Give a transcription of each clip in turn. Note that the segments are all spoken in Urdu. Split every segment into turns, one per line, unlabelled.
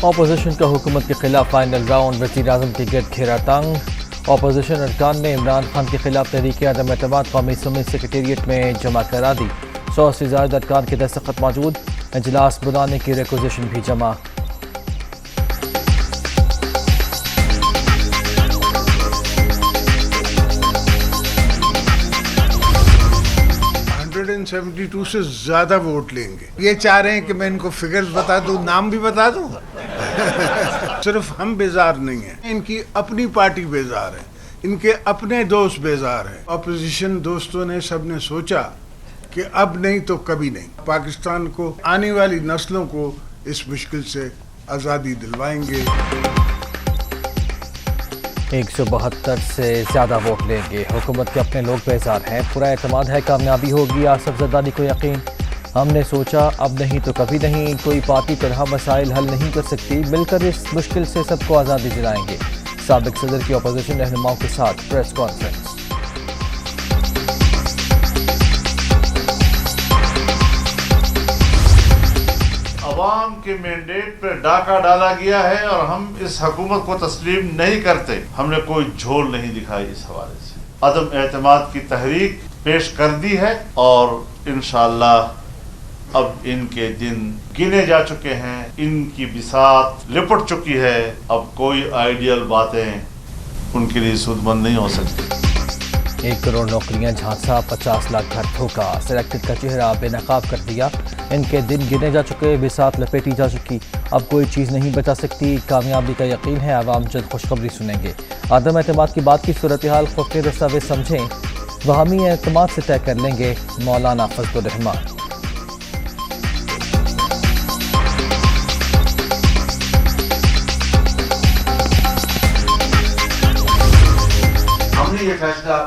اپوزیشن کا حکومت کے خلاف فائنل راؤنڈ، وزیر اعظم کے گرد گھیرا تنگ۔ اپوزیشن ارکان نے عمران خان کے خلاف تحریک عدم اعتماد قومی اسمبلی سیکریٹریٹ میں جمع کرا دی۔ 100 سے زائد ارکان کے دستخط موجود، اجلاس بلانے کی ریکوزیشن بھی جمع۔
سے زیادہ ووٹ لیں گے۔ یہ چاہ رہے ہیں کہ میں ان کو فگرز بتا دوں، نام بھی بتا دوں۔ صرف ہم بیزار نہیں ہیں، ان کی اپنی پارٹی بیزار ہے، ان کے اپنے دوست بیزار ہیں۔ اپوزیشن دوستوں نے سب نے سوچا کہ اب نہیں تو کبھی نہیں، پاکستان کو، آنے والی نسلوں کو اس مشکل سے آزادی دلوائیں گے۔
172 سے زیادہ ووٹ لیں گے، حکومت کے اپنے لوگ بیزار ہیں، پورا اعتماد ہے کامیابی ہوگی، آصف زرداری کو یقین۔ ہم نے سوچا اب نہیں تو کبھی نہیں، کوئی پارٹی تنہا مسائل حل نہیں کر سکتی، مل کر اس مشکل سے سب کو آزادی دلائیں گے۔ سابق صدر کی اپوزیشن رہنماؤں کے ساتھ پریس کانفرنس۔
عوام کے مینڈیٹ پہ ڈاکہ ڈالا گیا ہے اور ہم اس حکومت کو تسلیم نہیں کرتے۔ ہم نے کوئی جھول نہیں دکھائی، اس حوالے سے عدم اعتماد کی تحریک پیش کر دی ہے اور انشاءاللہ اب ان کے دن گنے جا چکے ہیں، ان کی بساط لپٹ چکی ہے، اب کوئی آئیڈیل باتیں ان کے لیے سود مند نہیں ہو سکتی۔
1 کروڑ نوکریاں جھانسا، 50 لاکھ گھر دھوکا، سلیکٹڈ کا چہرہ بے نقاب کر دیا، ان کے دن گنے جا چکے، بساط لپیٹی جا چکی، اب کوئی چیز نہیں بچا سکتی، کامیابی کا یقین ہے، عوام جلد خوشخبری سنیں گے۔ عدم اعتماد کی بات کی صورتحال خفیہ دستاویز سمجھیں، باہمی اعتماد سے طے کر لیں گے، مولانا فضل الرحمان۔
ہم نے یہ فیصلہ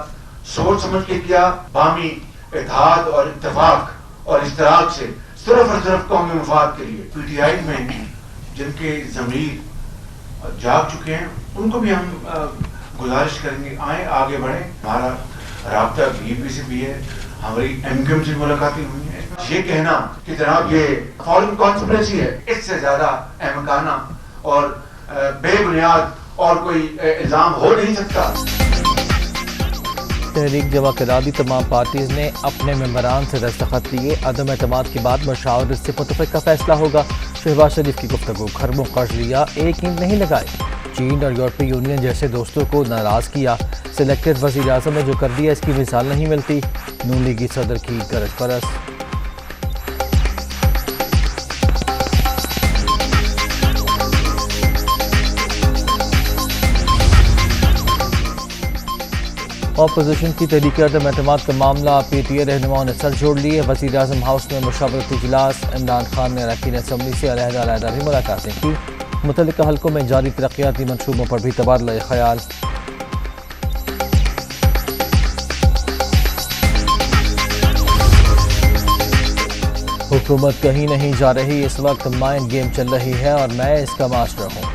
سوچ سمجھ کے کیا، باہمی اتحاد اور اتفاق اور اشتراک سے، صرف اور صرف قومی مفاد کے لیے۔ پی ٹی آئی میں جن کے ضمیر جاگ چکے ہیں ان کو بھی ہم گزارش کریں گے آئیں آگے بڑھیں۔ ہمارا رابطہ بی پی سے بھی ہے، ہماری ایم کیو ایم سے ملاقاتیں ہوئی ہیں۔ یہ کہنا کہ جناب یہ فارن کانسپریسی ہے، اس سے زیادہ احمقانہ اور بے بنیاد اور کوئی الزام ہو نہیں سکتا۔
تحریک جمع کرا دی، تمام پارٹیز نے اپنے ممبران سے دستخط لیے، عدم اعتماد کے بعد مشاورت سے متفقہ فیصلہ ہوگا۔ شہباز شریف کی گفتگو، خربوں قرض لیا، ایک اینٹ نہیں لگائے، چین اور یورپی یونین جیسے دوستوں کو ناراض کیا، سلیکٹڈ وزیر اعظم نے جو کر دیا اس کی مثال نہیں ملتی، نون لیگی صدر کی گرج پرس۔ اپوزیشن کی تحریک عدم اعتماد کا معاملہ، پی ٹی اے رہنماؤں نے سر جوڑ لیے، وزیر اعظم ہاؤس میں مشاورتی اجلاس، عمران خان نے اراکین اسمبلی سے علیحدہ بھی ملاقاتیں کی، متعلقہ حلقوں میں جاری ترقیاتی منصوبوں پر بھی تبادلہ خیال۔ حکومت کہیں نہیں جا رہی، اس وقت مائنڈ گیم چل رہی ہے اور میں اس کا ماسٹر ہوں،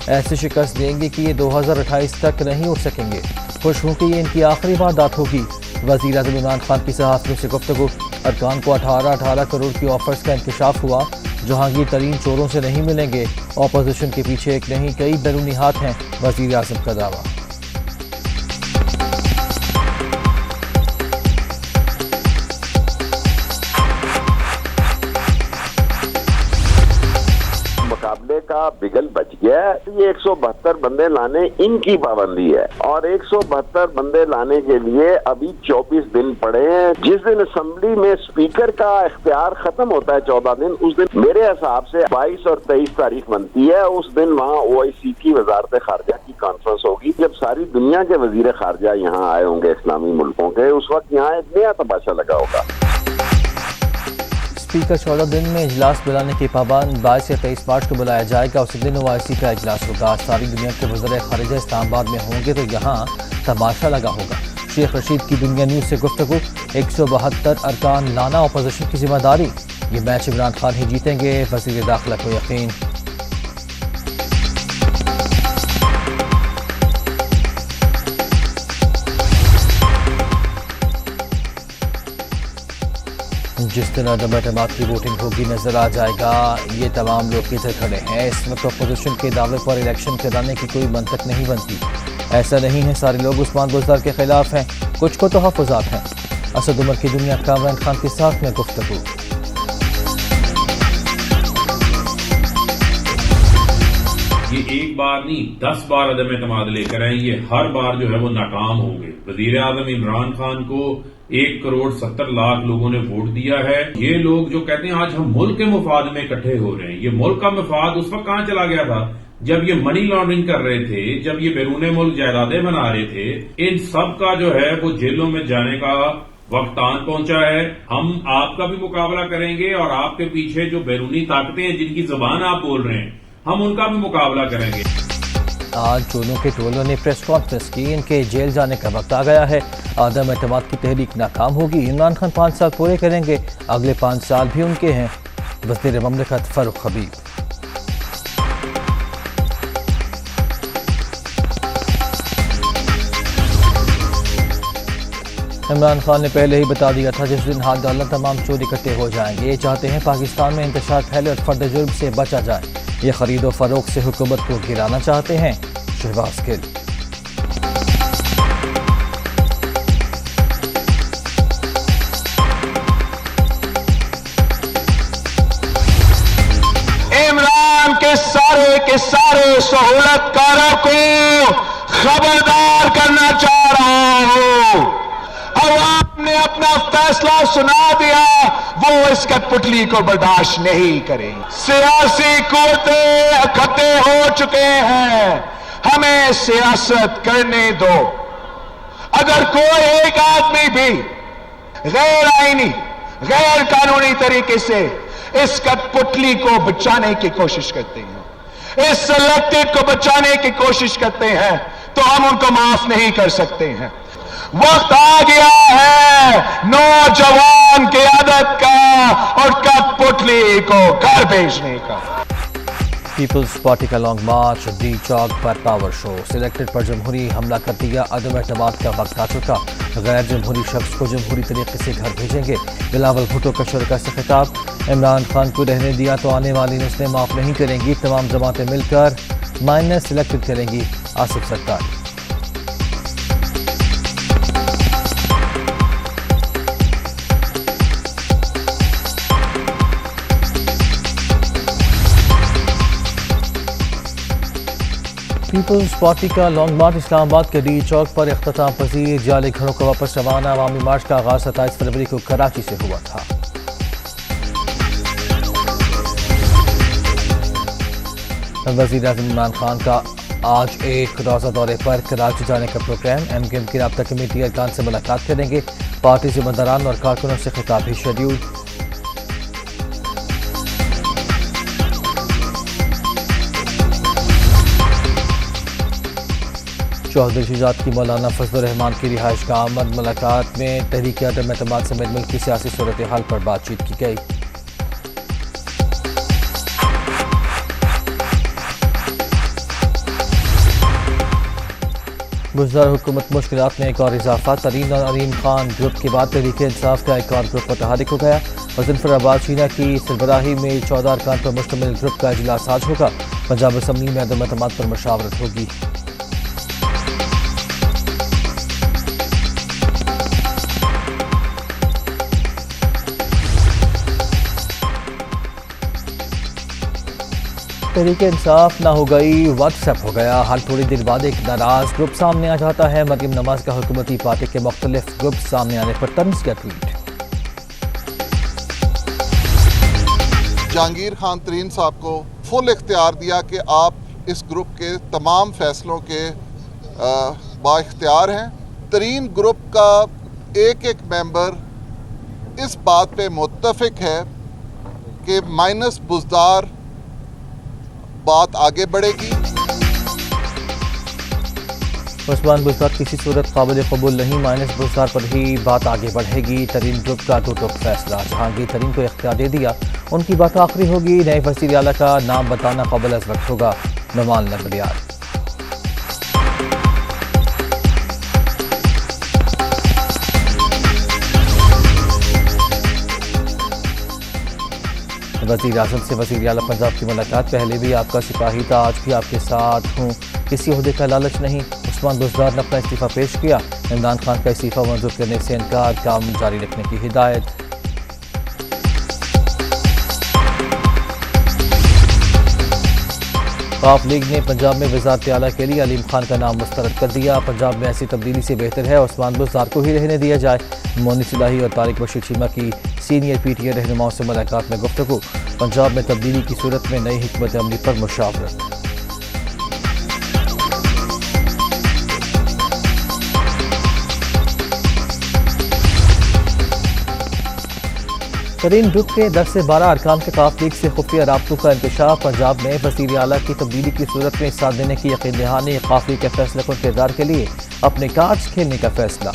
ایسی شکست دیں گے کہ یہ 2028 تک نہیں اٹھ سکیں گے، خوش ہوں کہ یہ ان کی آخری واردات ہوگی۔ وزیر اعظم عمران خان کی صحافیوں سے گفتگو، ارکان کو 18 کروڑ کی آفرز کا انکشاف ہوا، جہانگیر ترین چوروں سے نہیں ملیں گے، اپوزیشن کے پیچھے ایک نہیں کئی بیرونی ہاتھ ہیں، وزیر اعظم کا دعویٰ۔
مقابلے کا بگل بچ گیا ہے۔ یہ 172 بندے لانے ان کی پابندی ہے اور 172 بندے لانے کے لیے ابھی 24 دن پڑے ہیں۔ جس دن اسمبلی میں اسپیکر کا اختیار ختم ہوتا ہے 14 دن، اس دن میرے حساب سے 22 اور 23 تاریخ بنتی ہے، اس دن وہاں OIC کی وزارت خارجہ کی کانفرنس ہوگی، جب ساری دنیا کے وزیر خارجہ یہاں آئے ہوں گے اسلامی ملکوں کے، اس وقت یہاں ایک نیا تماشا لگا ہوگا۔
اسپیکر 14 دن میں اجلاس بلانے کے پابند، 22 یا 23 مارچ کو بلایا جائے گا، اسی دن OIC کا اجلاس ہوگا، ساری دنیا کے وزراء خارجہ اسلام آباد میں ہوں گے تو یہاں تماشا لگا ہوگا۔ شیخ رشید کی دنیا نیوز سے گفتگو، 172 ارکان لانا اپوزیشن کی ذمہ داری، یہ میچ عمران خان ہی جیتیں گے، وزیر داخلہ کو یقین۔ جس دن عدم اعتماد کی ووٹنگ ہوگی نظر آ جائے گا یہ تمام لوگ کدھر کھڑے ہیں۔ اس وقت اپوزیشن کے دعوے پر الیکشن کرانے کی کوئی منطق نہیں بنتی۔ ایسا نہیں ہے سارے لوگ عثمان بزدار کے خلاف ہیں، کچھ کو تحفظات ہیں۔ اسد عمر کی دنیا کامران خان کے ساتھ میں گفتگو۔
یہ ایک بار نہیں 10 بار عدم اعتماد لے کر آئیں، یہ ہر بار جو ہے وہ ناکام ہوں گے۔ وزیر اعظم عمران خان کو 1,70,00,000 لوگوں نے ووٹ دیا ہے۔ یہ لوگ جو کہتے ہیں آج ہم ملک کے مفاد میں اکٹھے ہو رہے ہیں، یہ ملک کا مفاد اس وقت کہاں چلا گیا تھا جب یہ منی لانڈرنگ کر رہے تھے، جب یہ بیرون ملک جائیدادیں بنا رہے تھے۔ ان سب کا جو ہے وہ جیلوں میں جانے کا وقت آن پہنچا ہے۔ ہم آپ کا بھی مقابلہ کریں گے اور آپ کے پیچھے جو بیرونی طاقتیں ہیں جن کی زبان آپ بول رہے ہیں ہم ان کا بھی مقابلہ کریں گے۔
آج چولوں کے ٹولوں نے پریس کانفرنس کی، ان کے جیل جانے کا وقت آ گیا ہے۔ عدم اعتماد کی تحریک ناکام ہوگی، عمران خان 5 سال پورے کریں گے، اگلے 5 سال بھی ان کے ہیں۔ وزیر مملکت فاروق حبیب۔ عمران خان نے پہلے ہی بتا دیا تھا جس دن ہاتھ ڈالنا تمام چور اکٹھے ہو جائیں گے۔ یہ چاہتے ہیں پاکستان میں انتشار پھیلے اور فرد جرم سے بچا جائے۔ یہ خرید و فروخت سے حکومت کو گرانا چاہتے ہیں۔ شہباز گل۔
عمران کے سارے سہولت کاروں کو خبردار کرنا چاہ رہا ہوں، عوام نے اپنا فیصلہ سنا دیا، وہ اس کٹ پتلی کو برداشت نہیں کریں۔ سیاسی قوتیں اکٹھے ہو چکے ہیں، ہمیں سیاست کرنے دو۔ اگر کوئی ایک آدمی بھی غیر آئینی غیر قانونی طریقے سے اس کٹ پتلی کو بچانے کی کوشش کرتے ہیں، اس سلیکٹڈ کو بچانے کی کوشش کرتے ہیں تو ہم ان کو معاف نہیں کر سکتے ہیں۔ وقت آ گیا ہے نوجوان قیادت کا اور کٹ پتلی کو گھر بھیجنے کا۔
پیپلز پارٹی کا لانگ مارچ، ڈی چوک پر پاور شو، سلیکٹڈ پر جمہوری حملہ کر دیا، عدم اعتماد کا وقت آ چکا، غیر جمہوری شخص کو جمہوری طریقے سے گھر بھیجیں گے۔ بلاول بھٹو کا شرکاء سے خطاب، عمران خان کو رہنے دیا تو آنے والی نسلیں معاف نہیں کریں گی، تمام جماعتیں مل کر مائنس سلیکٹڈ کریں گی۔ آصف ستار۔ پیپلز پارٹی کا لانگ مارچ اسلام آباد کے ڈی چوک پر اختتام پذیر، جعلی گھروں کو واپس روانہ۔ عوامی مارچ کا آغاز 27 فروری کو کراچی سے ہوا تھا۔ وزیر اعظم عمران خان کا آج ایک روزہ دورے پر کراچی جانے کا پروگرام، ایم کیو ایم کی رابطہ کمیٹی ارکان سے ملاقات کریں گے، پارٹی ذمہ داران اور کارکنوں سے خطاب بھی شیڈیول۔ چوہدری شجاعت کی مولانا فضل الرحمان کی رہائش گاہ آمد، ملاقات میں تحریک عدم اعتماد سمیت ملک کی سیاسی صورتحال پر بات چیت کی گئی۔ گزشتہ حکومت مشکلات میں ایک اور اضافہ، ترین اور عریم خان گروپ کے بعد تحریک انصاف کا ایک اور گروپ متحرک ہو گیا۔ مظفر آباد شینا کی سربراہی میں 14 ارکان پر مشتمل گروپ کا اجلاس آج ہوگا۔ پنجاب اسمبلی میں عدم اعتماد پر مشاورت ہوگی۔ تحریک انصاف نہ ہو گئی، واٹس ایپ ہو گیا۔ ہر تھوڑی دیر بعد ایک ناراض گروپ سامنے آ جاتا ہے۔ مریم نواز کا حکومتی پارٹی کے مختلف گروپ سامنے آنے پر طنز کیا ٹویٹ۔
جہانگیر خان ترین صاحب کو فل اختیار دیا کہ آپ اس گروپ کے تمام فیصلوں کے با اختیار ہیں۔ ترین گروپ کا ایک ایک ممبر اس بات پہ متفق ہے کہ مائنس بزدار بات آگے بڑھے گی۔
عثمان بزدار کسی صورت قابل قبول نہیں، مائنس بزدار پر ہی بات آگے بڑھے گی۔ ترین گروپ کا ٹوٹ فیصلہ، جہانگیر ترین کو اختیار دے دیا، ان کی بات آخری ہوگی۔ نئے وزیر اعلیٰ کا نام بتانا قابل از وقت ہوگا، نعمان نبلیار۔ وزیر اعظم سے وزیر اعلیٰ پنجاب کی ملاقات. پہلے بھی آپ کا سپاہی تھا, آج بھی آپ کے ساتھ ہوں, کسی عہدے کا لالچ نہیں. عثمان بزدار نے اپنا استعفیٰ پیش کیا. عمران خان کا استعفیٰ منظور کرنے سے انکار, کام جاری رکھنے کی ہدایت. وفاق لیگ نے پنجاب میں وزارت اعلیٰ کے لیے علیم خان کا نام مسترد کر دیا. پنجاب میں ایسی تبدیلی سے بہتر ہے عثمان بزدار کو ہی رہنے دیا جائے. مونی صلاحی اور طارق بشیر چیمہ کی سینئر پی ٹی آئی رہنماؤں سے ملاقات میں گفتگو. پنجاب میں تبدیلی کی صورت میں نئی حکمت عملی پر مشاورت. ترین گروپ کے 10 سے 12 ارکان کے وفاق لیگ سے خفیہ رابطوں کا انکشاف. پنجاب میں وزیر اعلیٰ کی تبدیلی کی صورت میں ساتھ دینے کی یقین دہانی. وفاق لیگ کے فیصلہ کن کردار کے لیے اپنے کارڈز کھیلنے کا فیصلہ.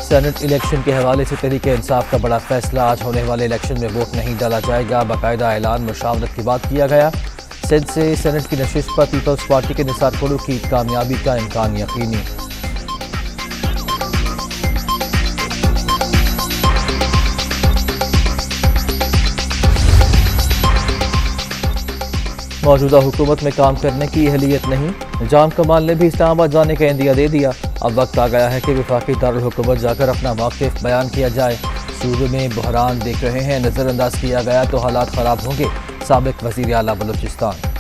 سینٹ الیکشن کے حوالے سے تحریک انصاف کا بڑا فیصلہ. آج ہونے والے الیکشن میں ووٹ نہیں ڈالا جائے گا. باقاعدہ اعلان مشاورت کے بعد کیا گیا. سندھ سے سینٹ کی نشست پر پیپلز پارٹی کے نثار کوڑو کی کامیابی کا امکان یقینی. موجودہ حکومت میں کام کرنے کی اہلیت نہیں. جان کمال نے بھی اسلام آباد جانے کا عندیہ دے دیا. اب وقت آ گیا ہے کہ وفاقی دارالحکومت جا کر اپنا موقف بیان کیا جائے. صوبے میں بحران دیکھ رہے ہیں, نظر انداز کیا گیا تو حالات خراب ہوں گے. سابق وزیر اعلیٰ بلوچستان.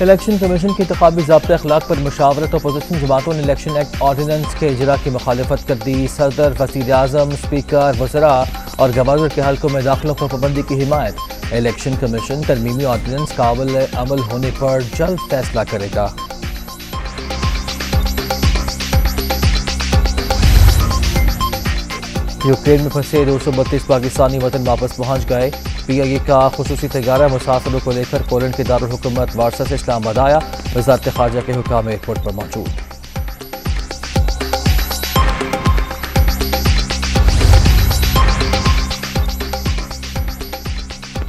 الیکشن کمیشن کی انتخابی ضابطۂ اخلاق پر مشاورت. اپوزیشن جماعتوں نے الیکشن ایکٹ آرڈیننس کے اجرا کی مخالفت کر دی. صدر, وزیر اعظم, اسپیکر, وزراء اور گورنر کے حلقوں میں داخلوں پر پابندی کی حمایت. الیکشن کمیشن ترمیمی آرڈیننس قابل عمل ہونے پر جلد فیصلہ کرے گا. یوکرین میں پھنسے 232 پاکستانی وطن واپس پہنچ گئے. پی آئی اے کا خصوصی طیارہ مسافروں کو لے کر پولینڈ کے دارالحکومت وارسا سے اسلام آباد آیا. وزارت خارجہ کے حکام ایئرپورٹ پر موجود.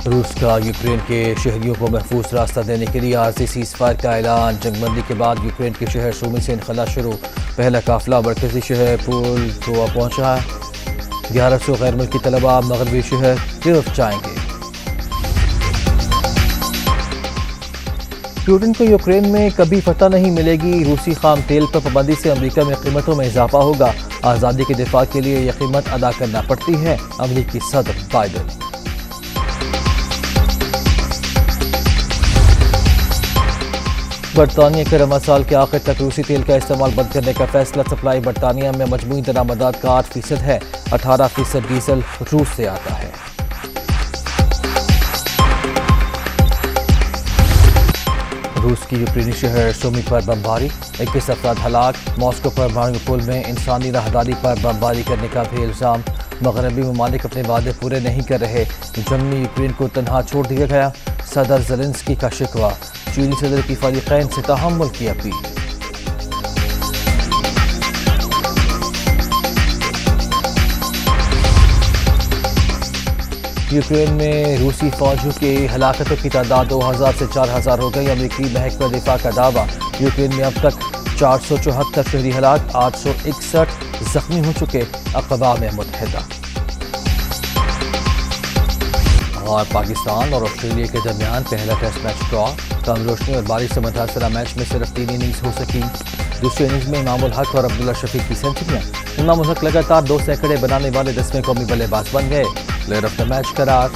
روس کا یوکرین کے شہریوں کو محفوظ راستہ دینے کے لیے عارضی سیز فائر کا اعلان. جنگ بندی کے بعد یوکرین کے شہر سومی سے انخلا شروع. پہلا قافلہ مرکزی شہر پولٹوا پہنچا. 1100 غیر ملکی طلباء مغربی شہر کیف جائیں گے. پوٹن کو یوکرین میں کبھی فتح نہیں ملے گی. روسی خام تیل پر پابندی سے امریکہ میں قیمتوں میں اضافہ ہوگا. آزادی کے دفاع کے لیے یہ قیمت ادا کرنا پڑتی ہے. امریکی صدر بائیڈن. برطانیہ کے رمضان سال کے آخر تک روسی تیل کا استعمال بند کرنے کا فیصلہ. سپلائی برطانیہ میں مجموعی درآمدات کا 8% ہے. 18% ڈیزل روس سے آتا ہے. روس کی یوکرینی شہر سومی پر بمباری. 21 افراد ہلاک. ماسکو پر ماریوپول میں انسانی راہداری پر بمباری کرنے کا بھی الزام. مغربی ممالک اپنے وعدے پورے نہیں کر رہے. جنگی یوکرین کو تنہا چھوڑ دیا گیا. صدر زیلنسکی کا شکوہ. چینی صدر کی فریقین سے تحمل کی اپیل. یوکرین میں روسی فوجیوں کی ہلاکتوں کی تعداد 2000 سے 4000 ہو گئی. امریکی محکمہ دفاع کا دعویٰ. یوکرین میں اب تک 474 شہری ہلاک, 861 زخمی ہو چکے. اقوام متحدہ. اور پاکستان اور آسٹریلیا کے درمیان پہلا ٹیسٹ میچ ڈرا. کم روشنی اور بارش سے متاثرہ میچ میں صرف 3 اننگز ہو سکی. دوسری اننگز میں امام الحق اور عبداللہ شفیق کی سینچریاں. امام الحق لگاتار 2 سینکڑے بنانے والے 10ویں قومی بلے باز بن گئے. پلیئر آف دا میچ قرار.